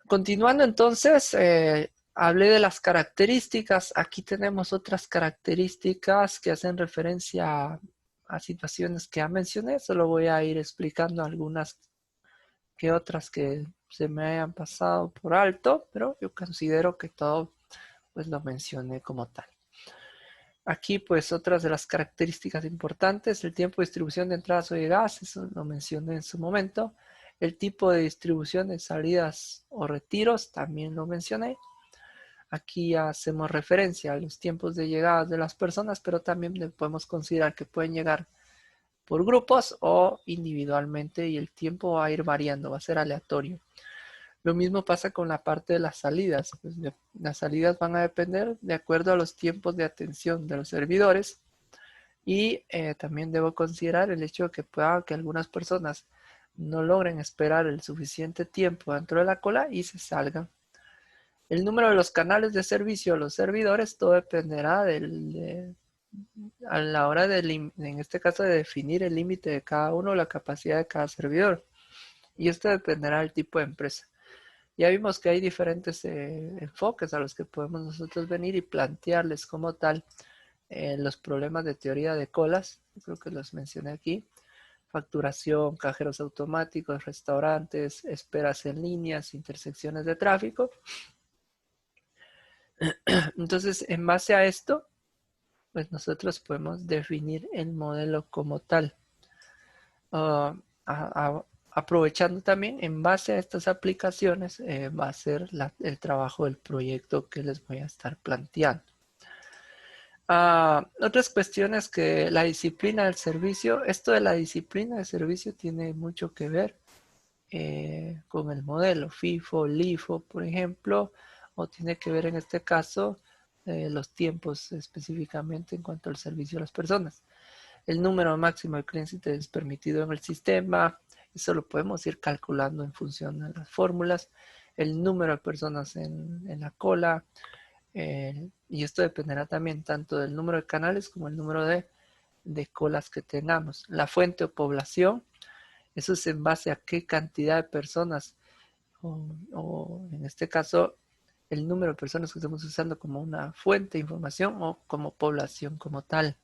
Continuando entonces, hablé de las características. Aquí tenemos otras características que hacen referencia a situaciones que ya mencioné. Solo voy a ir explicando algunas que otras que se me hayan pasado por alto, pero yo considero que todo pues lo mencioné como tal. Aquí pues otras de las características importantes, el tiempo de distribución de entradas o llegadas, eso lo mencioné en su momento. El tipo de distribución de salidas o retiros, también lo mencioné. Aquí ya hacemos referencia a los tiempos de llegada de las personas, pero también podemos considerar que pueden llegar por grupos o individualmente y el tiempo va a ir variando, va a ser aleatorio. Lo mismo pasa con la parte de las salidas. Pues las salidas van a depender de acuerdo a los tiempos de atención de los servidores y también debo considerar el hecho de que pueda que algunas personas no logren esperar el suficiente tiempo dentro de la cola y se salgan. El número de los canales de servicio a los servidores, todo dependerá a la hora de, en este caso, de definir el límite de cada uno, la capacidad de cada servidor. Y esto dependerá del tipo de empresa. Ya vimos que hay diferentes enfoques a los que podemos nosotros venir y plantearles como tal los problemas de teoría de colas. Creo que los mencioné aquí. Facturación, cajeros automáticos, restaurantes, esperas en líneas, intersecciones de tráfico. Entonces, en base a esto, pues nosotros podemos definir el modelo como tal. Aprovechando también, en base a estas aplicaciones, va a ser el trabajo del proyecto que les voy a estar planteando. Otras cuestiones que la disciplina del servicio, esto de la disciplina de servicio tiene mucho que ver con el modelo FIFO, LIFO, por ejemplo, o tiene que ver en este caso los tiempos específicamente en cuanto al servicio a las personas. El número máximo de clientes permitido en el sistema, eso lo podemos ir calculando en función de las fórmulas, el número de personas en la cola, y esto dependerá también tanto del número de canales como el número de colas que tengamos. La fuente o población, eso es en base a qué cantidad de personas, o en este caso, el número de personas que estamos usando como una fuente de información o como población como tal.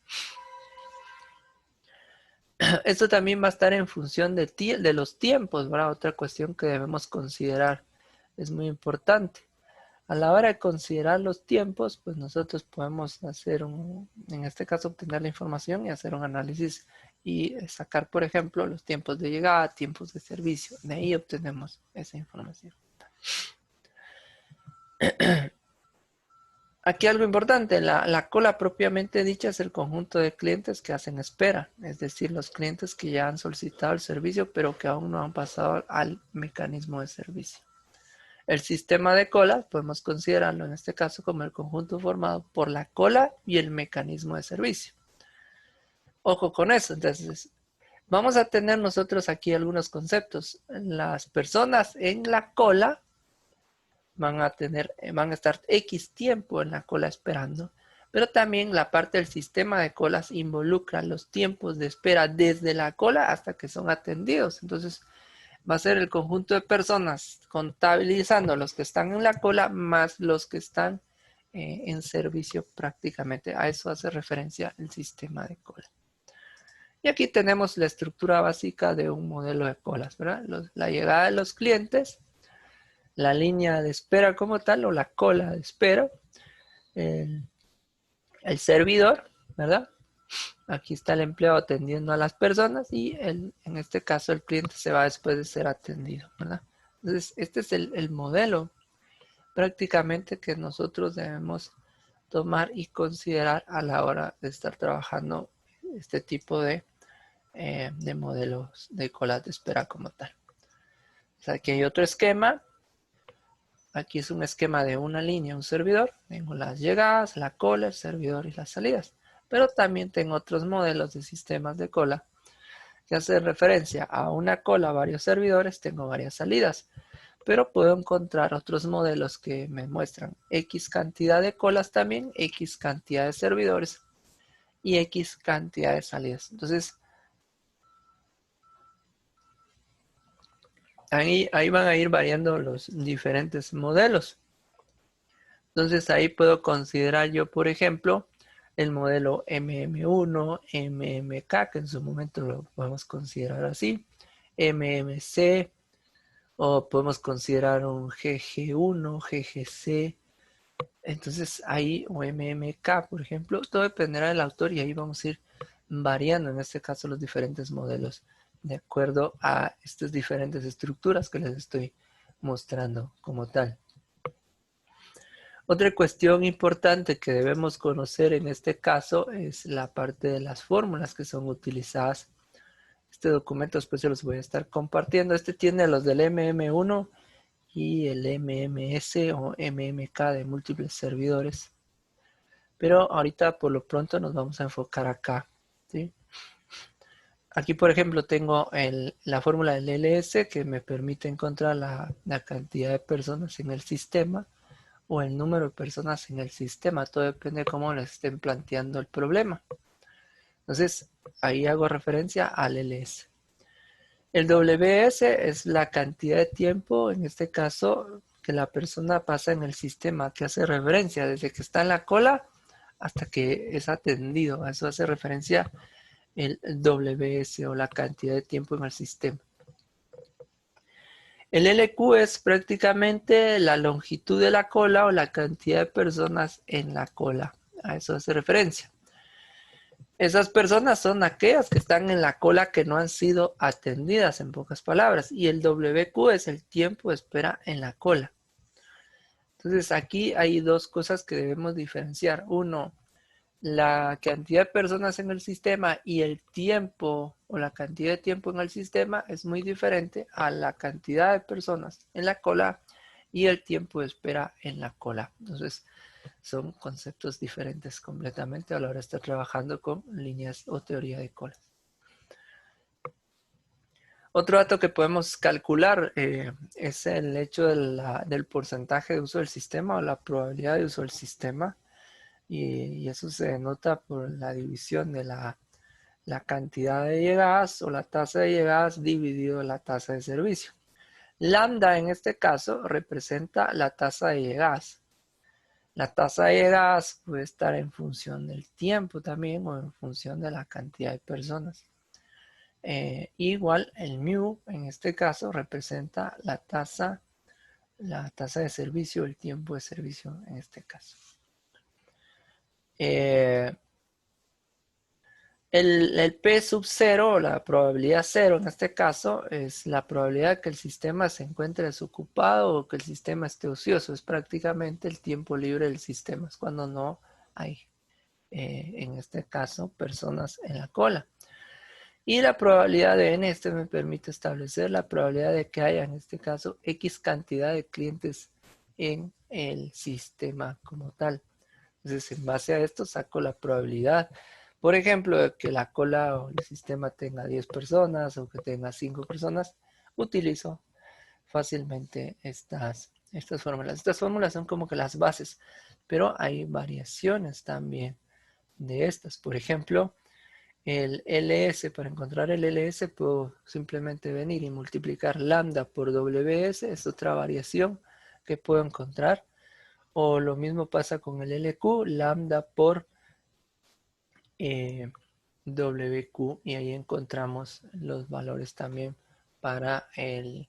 Esto también va a estar en función de los tiempos, ¿verdad? Otra cuestión que debemos considerar es muy importante. A la hora de considerar los tiempos, pues nosotros podemos hacer en este caso, obtener la información y hacer un análisis y sacar, por ejemplo, los tiempos de llegada, tiempos de servicio. De ahí obtenemos esa información. Aquí algo importante, la cola propiamente dicha es el conjunto de clientes que hacen espera, es decir, los clientes que ya han solicitado el servicio pero que aún no han pasado al mecanismo de servicio. El sistema de cola podemos considerarlo en este caso como el conjunto formado por la cola y el mecanismo de servicio. Ojo con eso, entonces vamos a tener nosotros aquí algunos conceptos. Las personas en la cola van a estar X tiempo en la cola esperando, pero también la parte del sistema de colas involucra los tiempos de espera desde la cola hasta que son atendidos. Entonces va a ser el conjunto de personas contabilizando los que están en la cola más los que están en servicio prácticamente. A eso hace referencia el sistema de cola. Y aquí tenemos la estructura básica de un modelo de colas, ¿verdad? La llegada de los clientes, la línea de espera como tal o la cola de espera, el servidor, ¿verdad? Aquí está el empleado atendiendo a las personas y en este caso el cliente se va después de ser atendido, ¿verdad? Entonces, este es el modelo prácticamente que nosotros debemos tomar y considerar a la hora de estar trabajando este tipo de modelos de colas de espera como tal. O sea, aquí hay otro esquema. Aquí es un esquema de una línea, un servidor. Tengo las llegadas, la cola, el servidor y las salidas. Pero también tengo otros modelos de sistemas de cola que hacen referencia a una cola, varios servidores, tengo varias salidas. Pero puedo encontrar otros modelos que me muestran X cantidad de colas también, X cantidad de servidores y X cantidad de salidas. Entonces, ahí van a ir variando los diferentes modelos. Entonces ahí puedo considerar yo, por ejemplo, el modelo MM1, MMK, que en su momento lo podemos considerar así, MMC, o podemos considerar un GG1, GGC. Entonces ahí, o MMK, por ejemplo, todo dependerá del autor y ahí vamos a ir variando, en este caso, los diferentes modelos de acuerdo a estas diferentes estructuras que les estoy mostrando como tal. Otra cuestión importante que debemos conocer en este caso es la parte de las fórmulas que son utilizadas. Este documento después se los voy a estar compartiendo. Este tiene los del MM1 y el MMS o MMK de múltiples servidores. Pero ahorita por lo pronto nos vamos a enfocar acá, ¿sí? Aquí, por ejemplo, tengo la fórmula del LS que me permite encontrar la cantidad de personas en el sistema o el número de personas en el sistema. Todo depende de cómo les estén planteando el problema. Entonces, ahí hago referencia al LS. El WS es la cantidad de tiempo, en este caso, que la persona pasa en el sistema, que hace referencia desde que está en la cola hasta que es atendido. A eso hace referencia el WS o la cantidad de tiempo en el sistema. El LQ es prácticamente la longitud de la cola o la cantidad de personas en la cola. A eso hace referencia. Esas personas son aquellas que están en la cola que no han sido atendidas, en pocas palabras. Y el WQ es el tiempo de espera en la cola. Entonces aquí hay dos cosas que debemos diferenciar. Uno, la cantidad de personas en el sistema y el tiempo o la cantidad de tiempo en el sistema es muy diferente a la cantidad de personas en la cola y el tiempo de espera en la cola. Entonces son conceptos diferentes completamente a la hora de estar trabajando con líneas o teoría de colas. Otro dato que podemos calcular es el hecho del porcentaje de uso del sistema o la probabilidad de uso del sistema. Y eso se denota por la división de la cantidad de llegadas o la tasa de llegadas dividido la tasa de servicio. Lambda en este caso representa la tasa de llegadas. La tasa de llegadas puede estar en función del tiempo también o en función de la cantidad de personas. Igual el mu en este caso representa la tasa de servicio, el tiempo de servicio en este caso. El P sub 0, la probabilidad 0 en este caso, es la probabilidad que el sistema se encuentre desocupado o que el sistema esté ocioso. Es prácticamente el tiempo libre del sistema. Es cuando no hay, en este caso, personas en la cola. Y la probabilidad de n, este me permite establecer la probabilidad de que haya, en este caso, X cantidad de clientes en el sistema como tal. Entonces, en base a esto, saco la probabilidad. Por ejemplo, de que la cola o el sistema tenga 10 personas o que tenga 5 personas, utilizo fácilmente estas fórmulas. Estas fórmulas son como que las bases, pero hay variaciones también de estas. Por ejemplo, el LS, para encontrar el LS puedo simplemente venir y multiplicar lambda por WS, es otra variación que puedo encontrar. O lo mismo pasa con el LQ, lambda por WQ, y ahí encontramos los valores también para el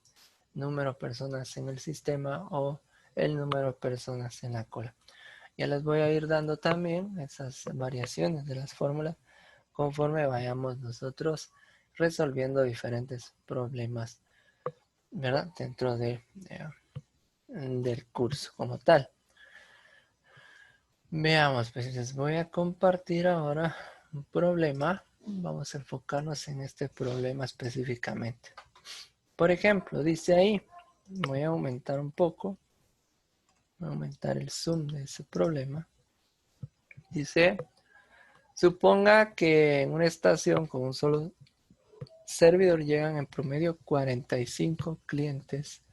número de personas en el sistema o el número de personas en la cola. Ya les voy a ir dando también esas variaciones de las fórmulas conforme vayamos nosotros resolviendo diferentes problemas, ¿verdad? Dentro del curso como tal. Veamos, pues les voy a compartir ahora un problema. Vamos a enfocarnos en este problema específicamente. Por ejemplo, dice ahí, voy a aumentar un poco, voy a aumentar el zoom de ese problema. Dice, suponga que en una estación con un solo servidor llegan en promedio 45 clientes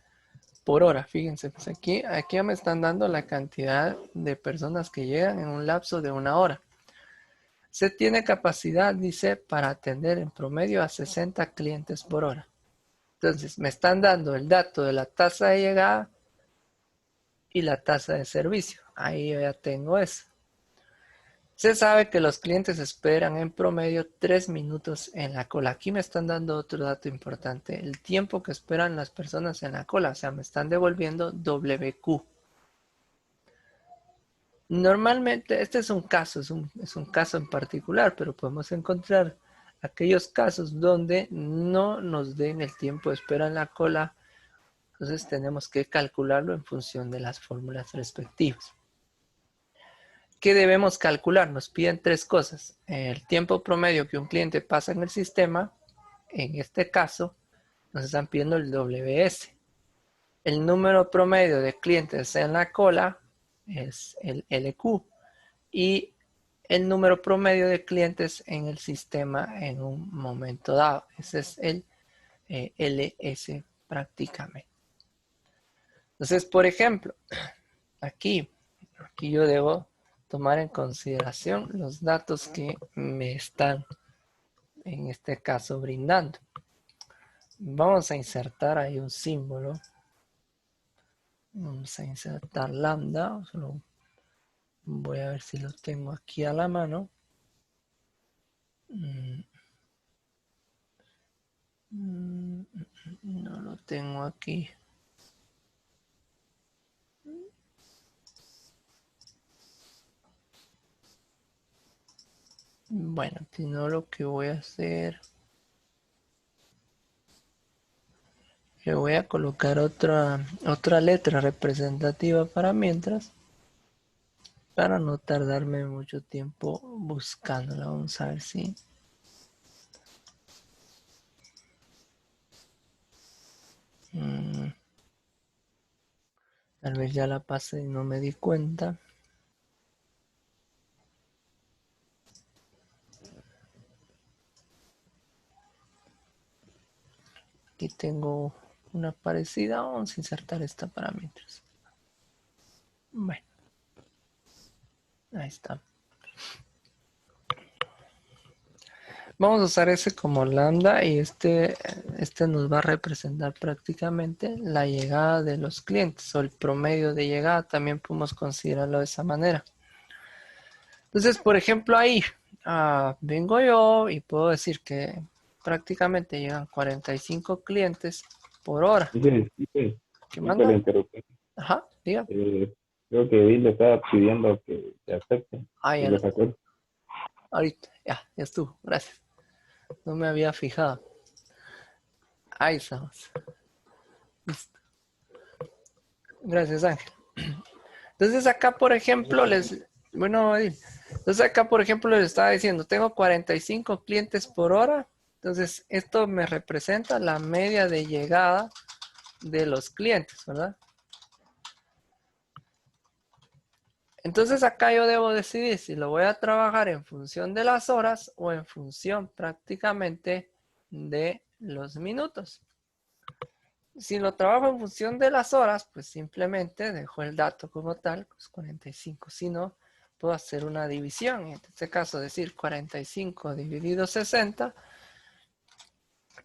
por hora. Fíjense, pues aquí ya me están dando la cantidad de personas que llegan en un lapso de 1 hora. Se tiene capacidad, dice, para atender en promedio a 60 clientes por hora. Entonces, me están dando el dato de la tasa de llegada y la tasa de servicio. Ahí yo ya tengo eso. Se sabe que los clientes esperan en promedio 3 minutos en la cola. Aquí me están dando otro dato importante. El tiempo que esperan las personas en la cola. O sea, me están devolviendo WQ. Normalmente, este es un caso, es un caso en particular, pero podemos encontrar aquellos casos donde no nos den el tiempo de espera en la cola. Entonces tenemos que calcularlo en función de las fórmulas respectivas. ¿Qué debemos calcular? Nos piden tres cosas. El tiempo promedio que un cliente pasa en el sistema, en este caso, nos están pidiendo el WS. El número promedio de clientes en la cola es el LQ. Y el número promedio de clientes en el sistema en un momento dado. Ese es el LS prácticamente. Entonces, por ejemplo, aquí yo debo tomar en consideración los datos que me están, en este caso, brindando. Vamos a insertar ahí un símbolo. Vamos a insertar lambda. Solo voy a ver si lo tengo aquí a la mano. No lo tengo aquí. Bueno, si no, lo que voy a hacer, le voy a colocar otra letra representativa para mientras, para no tardarme mucho tiempo buscándola. Vamos a ver si. Tal vez ya la pasé y no me di cuenta. Aquí tengo una parecida. Vamos a insertar esta para mientras. Bueno, ahí está. Vamos a usar ese como lambda y este nos va a representar prácticamente la llegada de los clientes o el promedio de llegada. También podemos considerarlo de esa manera. Entonces, por ejemplo, ahí vengo yo y puedo decir que prácticamente llegan 45 clientes por hora. Sí, ¿Qué que manda? le interrumpí. Ajá, diga. Creo que ahí le estaba pidiendo que acepte y Ya lo lo, sacó. ahorita, ya estuvo, gracias. No me había fijado. Ahí estamos. Listo. Gracias, Ángel. Entonces acá, por ejemplo, entonces acá, por ejemplo, les estaba diciendo, tengo 45 clientes por hora. Entonces, esto me representa la media de llegada de los clientes, ¿verdad? Entonces acá yo debo decidir si lo voy a trabajar en función de las horas o en función prácticamente de los minutos. Si lo trabajo en función de las horas, pues simplemente dejo el dato como tal, pues 45. Si no, puedo hacer una división. En este caso, decir 45 dividido 60.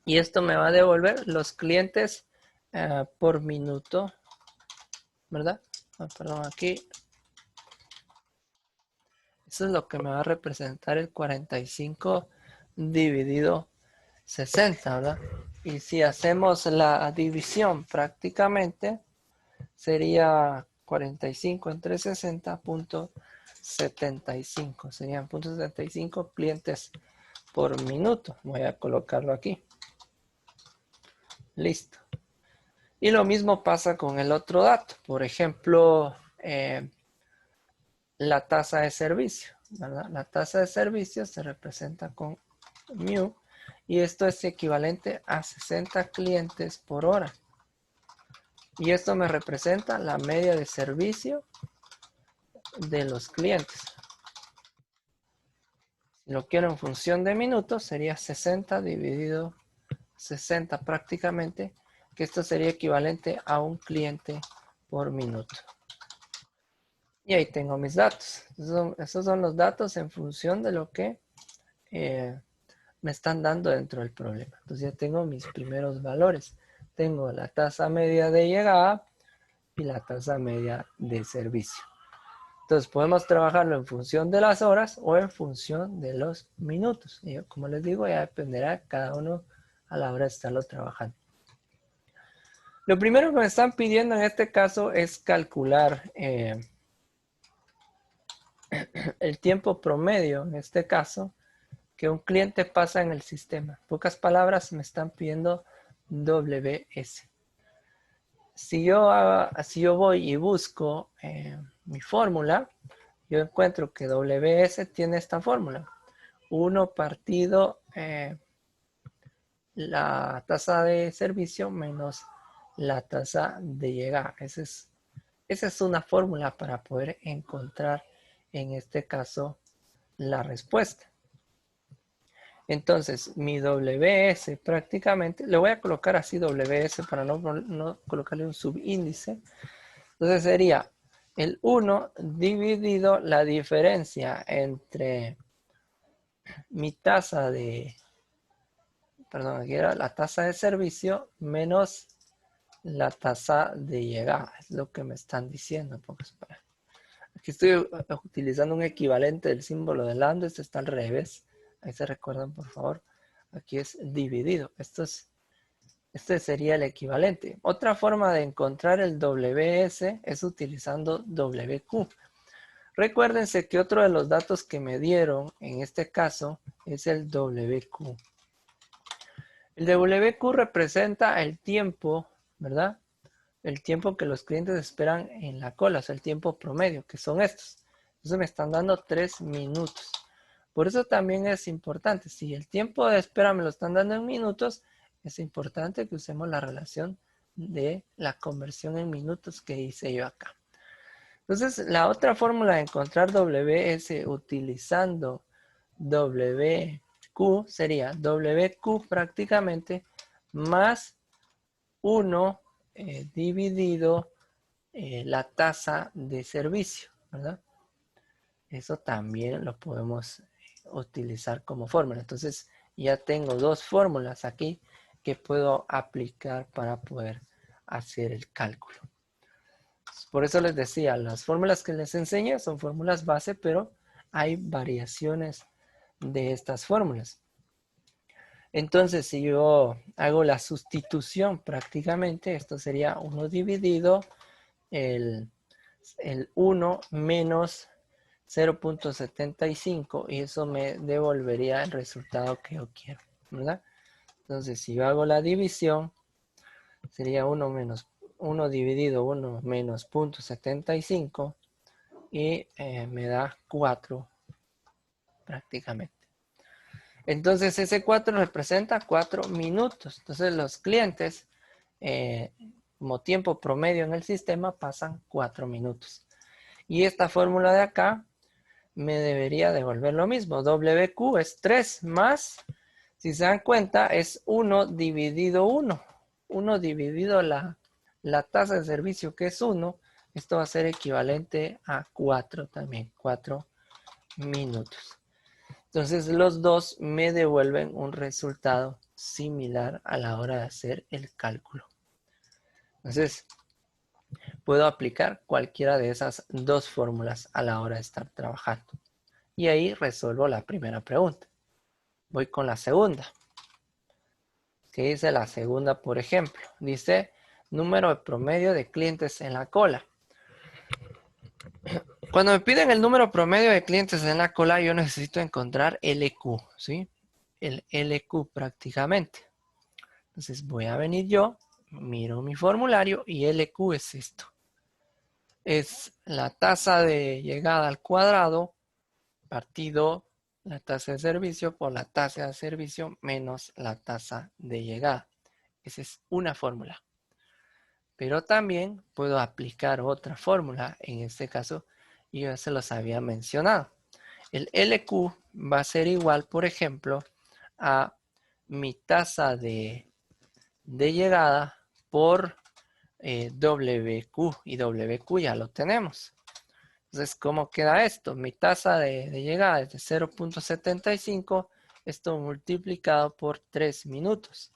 Y esto me va a devolver los clientes por minuto, ¿verdad? Perdón, aquí. Eso es lo que me va a representar el 45 dividido 60, ¿verdad? Y si hacemos la división prácticamente, sería 45 entre 60.75. Serían 0.75 clientes por minuto. Voy a colocarlo aquí. Listo. Y lo mismo pasa con el otro dato. Por ejemplo, la tasa de servicio, ¿verdad? La tasa de servicio se representa con mu y esto es equivalente a 60 clientes por hora. Y esto me representa la media de servicio de los clientes. Si lo quiero en función de minutos, sería 60 dividido 60 prácticamente, que esto sería equivalente a un cliente por minuto. Y ahí tengo mis datos. Esos son los datos en función de lo que me están dando dentro del problema. Entonces ya tengo mis primeros valores. tengo la tasa media de llegada y la tasa media de servicio. Entonces podemos trabajarlo en función de las horas o en función de los minutos. Y como les digo, ya dependerá cada uno a la hora de estarlo trabajando. Lo primero que me están pidiendo en este caso es calcular el tiempo promedio, en este caso, que un cliente pasa en el sistema. En pocas palabras, me están pidiendo WS. Si yo voy y busco mi fórmula, yo encuentro que WS tiene esta fórmula. 1 partido la tasa de servicio menos la tasa de llegada. Esa es una fórmula para poder encontrar, en este caso, la respuesta. Entonces, mi WS prácticamente, le voy a colocar así WS para no colocarle un subíndice. Entonces sería el 1 dividido la diferencia entre mi tasa de, perdón, aquí era la tasa de servicio menos la tasa de llegada. Es lo que me están diciendo. Aquí estoy utilizando un equivalente del símbolo del lambda. Este está al revés. Ahí se recuerdan, por favor. Aquí es dividido. Este sería el equivalente. Otra forma de encontrar el WS es utilizando WQ. Recuérdense que otro de los datos que me dieron en este caso es el WQ. El WQ representa el tiempo, ¿verdad? El tiempo que los clientes esperan en la cola, o sea, el tiempo promedio, que son estos. Entonces me están dando 3 minutos. Por eso también es importante, si el tiempo de espera me lo están dando en minutos, es importante que usemos la relación de la conversión en minutos que hice yo acá. Entonces, la otra fórmula de encontrar WS utilizando WQ sería WQ prácticamente más 1 dividido la tasa de servicio, ¿verdad? Eso también lo podemos utilizar como fórmula. Entonces ya tengo dos fórmulas aquí que puedo aplicar para poder hacer el cálculo. Por eso les decía, las fórmulas que les enseño son fórmulas base, pero hay variaciones de estas fórmulas. Entonces, si yo hago la sustitución prácticamente, esto sería 1 dividido el 1 menos 0.75 y eso me devolvería el resultado que yo quiero, ¿verdad? Entonces, si yo hago la división, sería 1 dividido 1 menos 0.75 y me da 4 prácticamente. Entonces ese 4 representa 4 minutos. Entonces los clientes, como tiempo promedio en el sistema, pasan 4 minutos. Y esta fórmula de acá me debería devolver lo mismo. WQ es 3 más, si se dan cuenta, es 1 dividido 1. 1 dividido la tasa de servicio, que es 1. Esto va a ser equivalente a 4 también, 4 minutos. Entonces los dos me devuelven un resultado similar a la hora de hacer el cálculo. Entonces puedo aplicar cualquiera de esas dos fórmulas a la hora de estar trabajando. Y ahí resuelvo la primera pregunta. Voy con la segunda. ¿Qué dice la segunda, por ejemplo? Dice número de promedio de clientes en la cola. Cuando me piden el número promedio de clientes en la cola, yo necesito encontrar LQ, ¿sí? El LQ prácticamente. Entonces voy a venir yo, miro mi formulario y LQ es esto. Es la tasa de llegada al cuadrado partido la tasa de servicio por la tasa de servicio menos la tasa de llegada. Esa es una fórmula. Pero también puedo aplicar otra fórmula, en este caso yo ya se los había mencionado. El LQ va a ser igual, por ejemplo, a mi tasa de llegada por WQ, y WQ ya lo tenemos. Entonces, ¿cómo queda esto? Mi tasa de llegada es de 0.75, esto multiplicado por 3 minutos.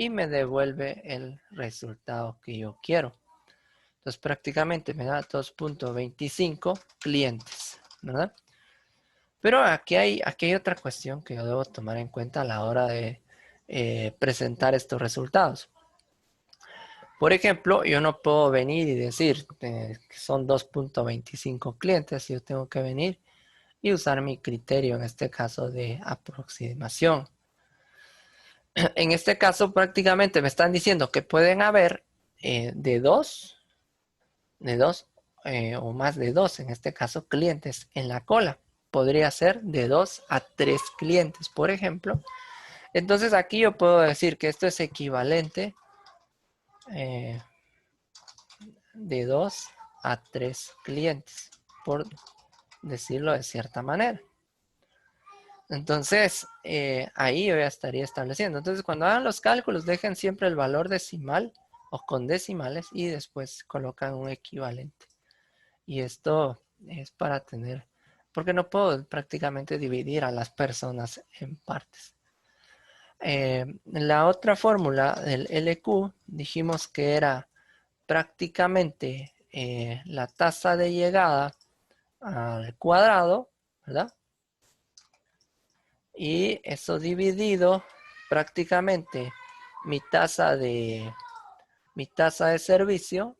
y me devuelve el resultado que yo quiero. Entonces prácticamente me da 2.25 clientes, ¿verdad? Pero aquí hay otra cuestión que yo debo tomar en cuenta a la hora de presentar estos resultados. Por ejemplo, yo no puedo venir y decir que son 2.25 clientes. Yo tengo que venir y usar mi criterio, en este caso de aproximación. En este caso prácticamente me están diciendo que pueden haber de dos o más de dos, en este caso, clientes en la cola. Podría ser de 2 a 3 clientes, por ejemplo. Entonces aquí yo puedo decir que esto es equivalente de 2 a 3 clientes, por decirlo de cierta manera. Entonces, ahí yo ya estaría estableciendo. Entonces, cuando hagan los cálculos, dejen siempre el valor decimal o con decimales y después colocan un equivalente. Y esto es para tener, porque no puedo prácticamente dividir a las personas en partes. La otra fórmula del LQ dijimos que era prácticamente la tasa de llegada al cuadrado, ¿verdad? Y eso dividido prácticamente mi tasa de servicio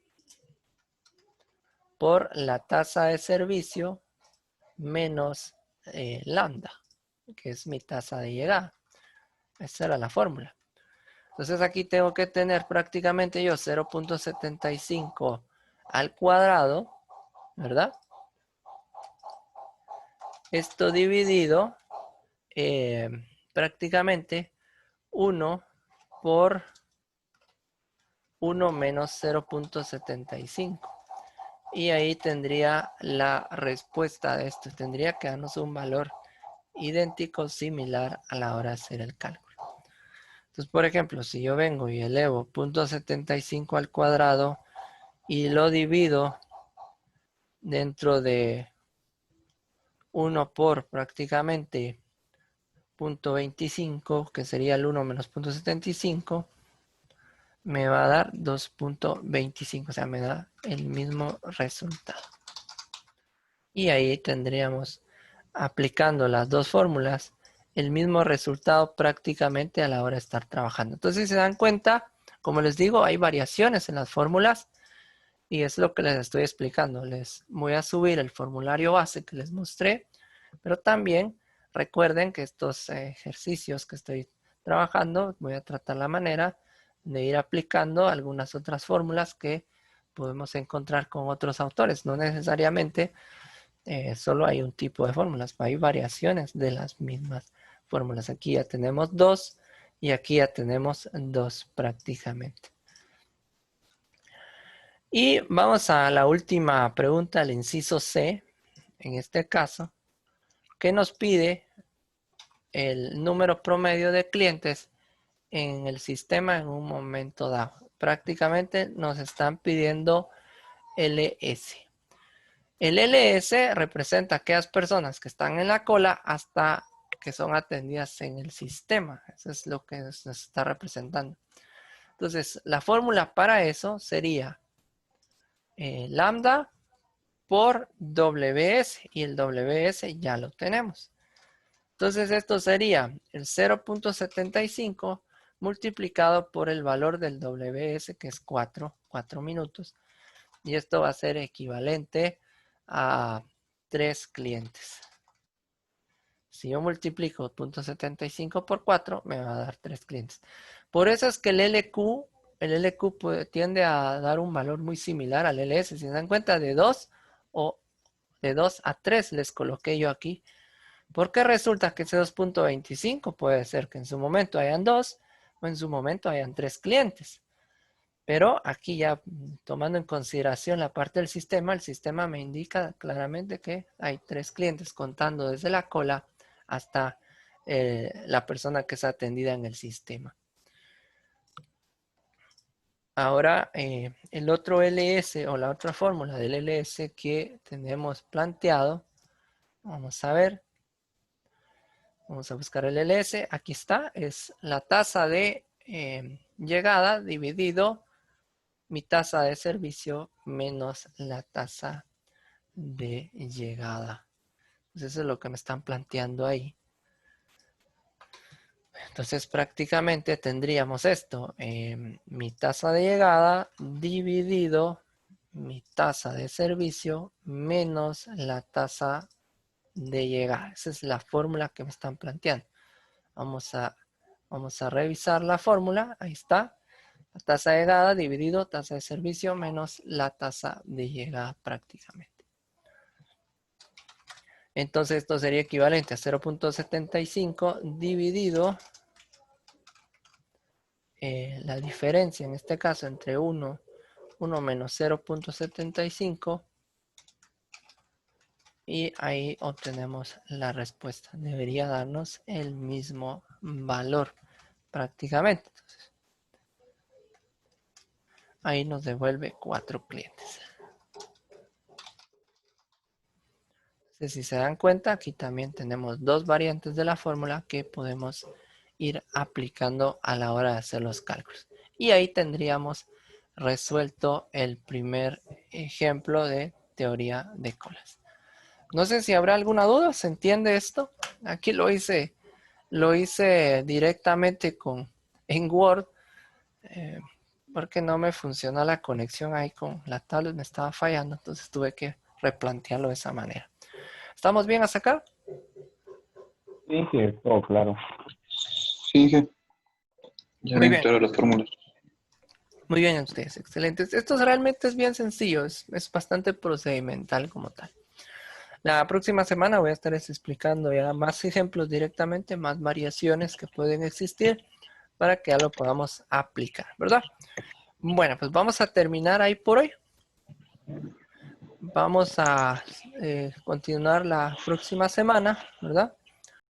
por la tasa de servicio menos lambda, que es mi tasa de llegada. Esa era la fórmula. Entonces aquí tengo que tener prácticamente yo 0.75 al cuadrado, ¿verdad? Esto dividido prácticamente 1 por 1 menos 0.75. Y ahí tendría la respuesta de esto. Tendría que darnos un valor idéntico, similar a la hora de hacer el cálculo. Entonces, por ejemplo, si yo vengo y elevo 0.75 al cuadrado y lo divido dentro de 1 por prácticamente 0.25, que sería el 1 menos 0.75, me va a dar 2.25, o sea, me da el mismo resultado. Y ahí tendríamos, aplicando las dos fórmulas, el mismo resultado prácticamente a la hora de estar trabajando. Entonces, si se dan cuenta, como les digo, hay variaciones en las fórmulas y es lo que les estoy explicando. Les voy a subir el formulario base que les mostré, pero también recuerden que estos ejercicios que estoy trabajando, voy a tratar la manera de ir aplicando algunas otras fórmulas que podemos encontrar con otros autores. No necesariamente solo hay un tipo de fórmulas, hay variaciones de las mismas fórmulas. Aquí ya tenemos dos y aquí ya tenemos dos prácticamente. Y vamos a la última pregunta, el inciso C, en este caso, que nos pide el número promedio de clientes en el sistema en un momento dado. Prácticamente nos están pidiendo LS. El LS representa aquellas personas que están en la cola hasta que son atendidas en el sistema. Eso es lo que nos está representando. Entonces, la fórmula para eso sería lambda por WS, y el WS ya lo tenemos. Entonces, esto sería el 0.75 multiplicado por el valor del WS, que es 4 minutos. Y esto va a ser equivalente a 3 clientes. Si yo multiplico 0.75 por 4, me va a dar 3 clientes. Por eso es que el LQ tiende a dar un valor muy similar al LS. Si se dan cuenta, de 2 o de 2 a 3 les coloqué yo aquí. Porque resulta que ese 2.25 puede ser que en su momento hayan 2 o en su momento hayan 3 clientes. Pero aquí ya tomando en consideración la parte del sistema, el sistema me indica claramente que hay 3 clientes contando desde la cola hasta la persona que es atendida en el sistema. Ahora, el otro LS o la otra fórmula del LS que tenemos planteado, vamos a ver. Vamos a buscar el LS. Aquí está, es la tasa de llegada dividido mi tasa de servicio menos la tasa de llegada. Entonces eso es lo que me están planteando ahí. Entonces prácticamente tendríamos esto, mi tasa de llegada dividido mi tasa de servicio menos la tasa de llegada. Esa es la fórmula que me están planteando. Vamos a revisar la fórmula. Ahí está. La tasa de llegada dividido tasa de servicio menos la tasa de llegada prácticamente. Entonces esto sería equivalente a 0.75 dividido la diferencia en este caso entre 1 menos 0.75 y ahí obtenemos la respuesta. Debería darnos el mismo valor prácticamente. Entonces, ahí nos devuelve 4 clientes. Entonces, si se dan cuenta, aquí también tenemos dos variantes de la fórmula que podemos ir aplicando a la hora de hacer los cálculos. Y ahí tendríamos resuelto el primer ejemplo de teoría de colas. No sé si habrá alguna duda, ¿se entiende esto? Aquí lo hice directamente en Word, porque no me funcionó la conexión ahí con la tablet, me estaba fallando, entonces tuve que replantearlo de esa manera. ¿Estamos bien hasta acá? Sí, sí, todo claro. Sí, ya Muy ven bien. todas las fórmulas. Muy bien ustedes, excelentes. Esto realmente es bien sencillo, es bastante procedimental como tal. La próxima semana voy a estar explicando ya más ejemplos directamente, más variaciones que pueden existir para que ya lo podamos aplicar, ¿verdad? Bueno, pues vamos a terminar ahí por hoy. Vamos a continuar la próxima semana, ¿verdad?